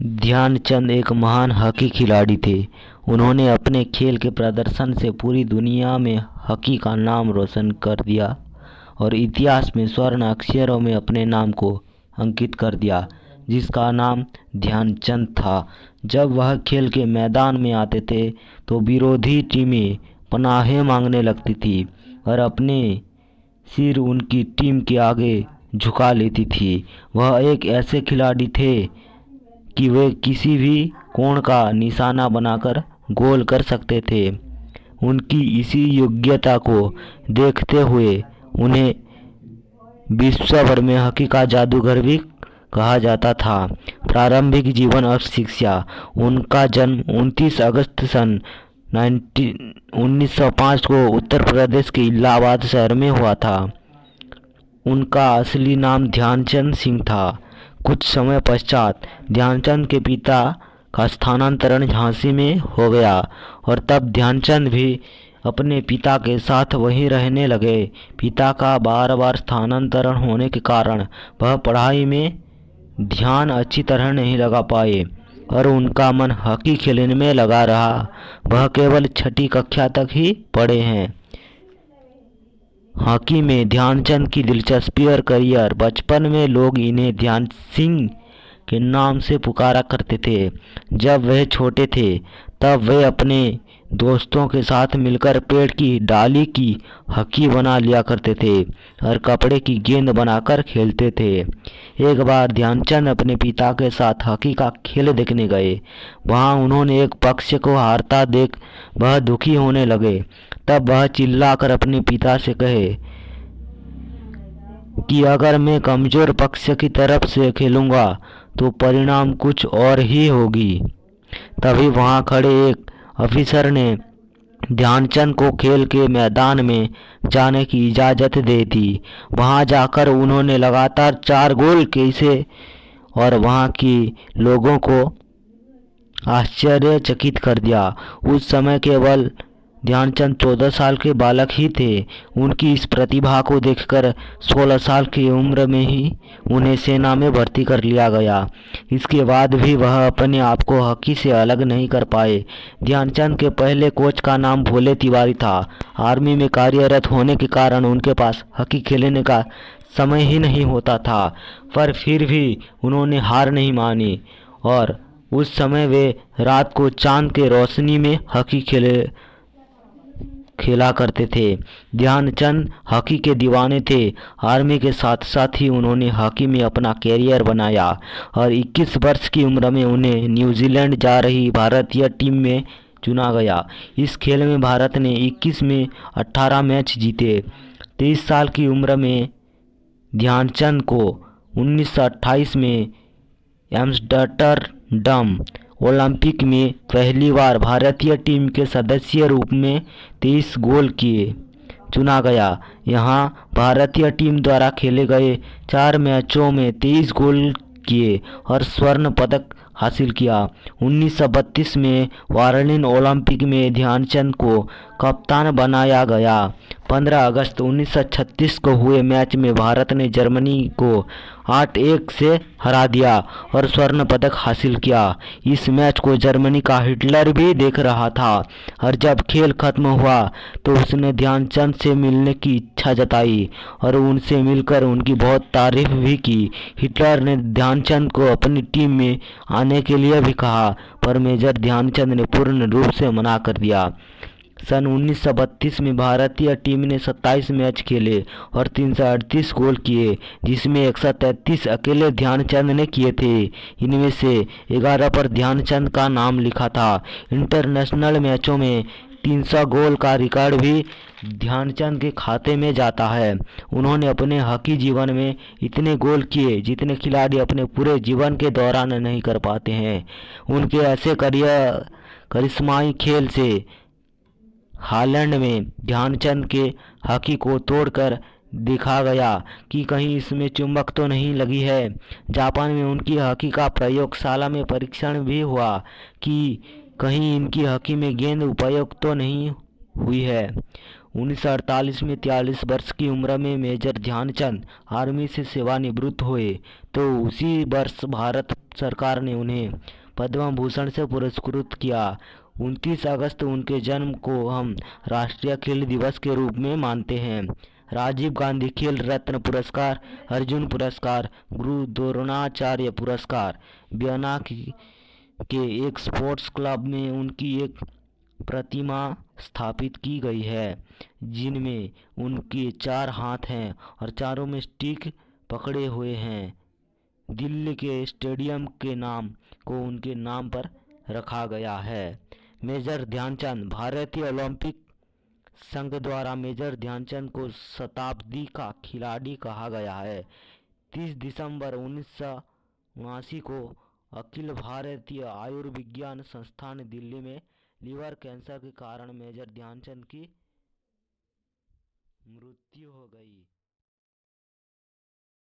ध्यानचंद एक महान हॉकी खिलाड़ी थे। उन्होंने अपने खेल के प्रदर्शन से पूरी दुनिया में हॉकी का नाम रोशन कर दिया और इतिहास में स्वर्ण अक्षरों में अपने नाम को अंकित कर दिया, जिसका नाम ध्यानचंद था। जब वह खेल के मैदान में आते थे तो विरोधी टीमें पनाहें मांगने लगती थी और अपने सिर उनकी टीम के आगे झुका लेती थी। वह एक ऐसे खिलाड़ी थे कि वे किसी भी कोण का निशाना बनाकर गोल कर सकते थे। उनकी इसी योग्यता को देखते हुए उन्हें विश्व भर में हॉकी का जादूगर भी कहा जाता था। प्रारंभिक जीवन और शिक्षा। उनका जन्म 29 अगस्त सन 1905 को उत्तर प्रदेश के इलाहाबाद शहर में हुआ था। उनका असली नाम ध्यानचंद सिंह था। कुछ समय पश्चात ध्यानचंद के पिता का स्थानांतरण झांसी में हो गया और तब ध्यानचंद भी अपने पिता के साथ वहीं रहने लगे। पिता का बार बार स्थानांतरण होने के कारण वह पढ़ाई में ध्यान अच्छी तरह नहीं लगा पाए और उनका मन हॉकी खेलने में लगा रहा। वह केवल 6ठी कक्षा तक ही पढ़े हैं। हॉकी में ध्यानचंद की दिलचस्पी और करियर। बचपन में लोग इन्हें ध्यान सिंह के नाम से पुकारा करते थे। जब वे छोटे थे तब वे अपने दोस्तों के साथ मिलकर पेड़ की डाली की हॉकी बना लिया करते थे और कपड़े की गेंद बनाकर खेलते थे। एक बार ध्यानचंद अपने पिता के साथ हॉकी का खेल देखने गए। वहां उन्होंने एक पक्ष को हारता देख वह दुखी होने लगे। तब वह चिल्लाकर अपने पिता से कहे कि अगर मैं कमजोर पक्ष की तरफ से खेलूंगा तो परिणाम कुछ और ही होगी। तभी वहां खड़े एक ऑफिसर ने ध्यानचंद को खेल के मैदान में जाने की इजाज़त दे दी। वहां जाकर उन्होंने लगातार 4 गोल किए और वहां के लोगों को आश्चर्यचकित कर दिया। उस समय केवल ध्यानचंद 14 साल के बालक ही थे। उनकी इस प्रतिभा को देखकर 16 साल की उम्र में ही उन्हें सेना में भर्ती कर लिया गया। इसके बाद भी वह अपने आप को हॉकी से अलग नहीं कर पाए। ध्यानचंद के पहले कोच का नाम भोले तिवारी था। आर्मी में कार्यरत होने के कारण उनके पास हॉकी खेलने का समय ही नहीं होता था, पर फिर भी उन्होंने हार नहीं मानी और उस समय वे रात को चांद के रोशनी में हॉकी खेला करते थे। ध्यानचंद हॉकी के दीवाने थे। आर्मी के साथ साथ ही उन्होंने हॉकी में अपना कैरियर बनाया और 21 वर्ष की उम्र में उन्हें न्यूजीलैंड जा रही भारतीय टीम में चुना गया। इस खेल में भारत ने 21 में 18 मैच जीते। 23 साल की उम्र में ध्यानचंद को 1928 में एम्स्टर्डम ओलंपिक में पहली बार भारतीय टीम के सदस्य रूप में 23 गोल किए चुना गया। यहां भारतीय टीम द्वारा खेले गए 4 मैचों में 23 गोल किए और स्वर्ण पदक हासिल किया। 1932 में बर्लिन ओलंपिक में ध्यानचंद को कप्तान बनाया गया। 15 अगस्त 1936 को हुए मैच में भारत ने जर्मनी को 8-1 से हरा दिया और स्वर्ण पदक हासिल किया। इस मैच को जर्मनी का हिटलर भी देख रहा था और जब खेल खत्म हुआ तो उसने ध्यानचंद से मिलने की इच्छा जताई और उनसे मिलकर उनकी बहुत तारीफ भी की। हिटलर ने ध्यानचंद को अपनी टीम में आने के लिए भी कहा, पर मेजर ध्यानचंद ने पूर्ण रूप से मना कर दिया। सन 1932 में भारतीय टीम ने 27 मैच खेले और 338 गोल किए, जिसमें 133 अकेले ध्यानचंद ने किए थे। इनमें से 11 पर ध्यानचंद का नाम लिखा था। इंटरनेशनल मैचों में 300 गोल का रिकॉर्ड भी ध्यानचंद के खाते में जाता है। उन्होंने अपने हॉकी जीवन में इतने गोल किए जितने खिलाड़ी अपने पूरे जीवन के दौरान नहीं कर पाते हैं। उनके ऐसे करिश्माई खेल से हालैंड में ध्यानचंद के हॉकी को तोड़कर दिखा गया कि कहीं इसमें चुंबक तो नहीं लगी है। जापान में उनकी हॉकी का प्रयोगशाला में परीक्षण भी हुआ कि कहीं इनकी हॉकी में गेंद उपयोग तो नहीं हुई है। 1948 में 43 वर्ष की उम्र में मेजर ध्यानचंद आर्मी से सेवानिवृत्त हुए तो उसी वर्ष भारत सरकार ने उन्हें पद्म भूषण से पुरस्कृत किया। 29 अगस्त उनके जन्म को हम राष्ट्रीय खेल दिवस के रूप में मानते हैं। राजीव गांधी खेल रत्न पुरस्कार, अर्जुन पुरस्कार, गुरु द्रोणाचार्य पुरस्कार। वियना के एक स्पोर्ट्स क्लब में उनकी एक प्रतिमा स्थापित की गई है जिनमें उनके 4 हाथ हैं और चारों में स्टिक पकड़े हुए हैं। दिल्ली के स्टेडियम के नाम को उनके नाम पर रखा गया है। मेजर ध्यानचंद भारतीय ओलंपिक संघ द्वारा मेजर ध्यानचंद को शताब्दी का खिलाड़ी कहा गया है। 30 दिसंबर 1979 को अखिल भारतीय आयुर्विज्ञान संस्थान दिल्ली में लीवर कैंसर के कारण मेजर ध्यानचंद की मृत्यु हो गई।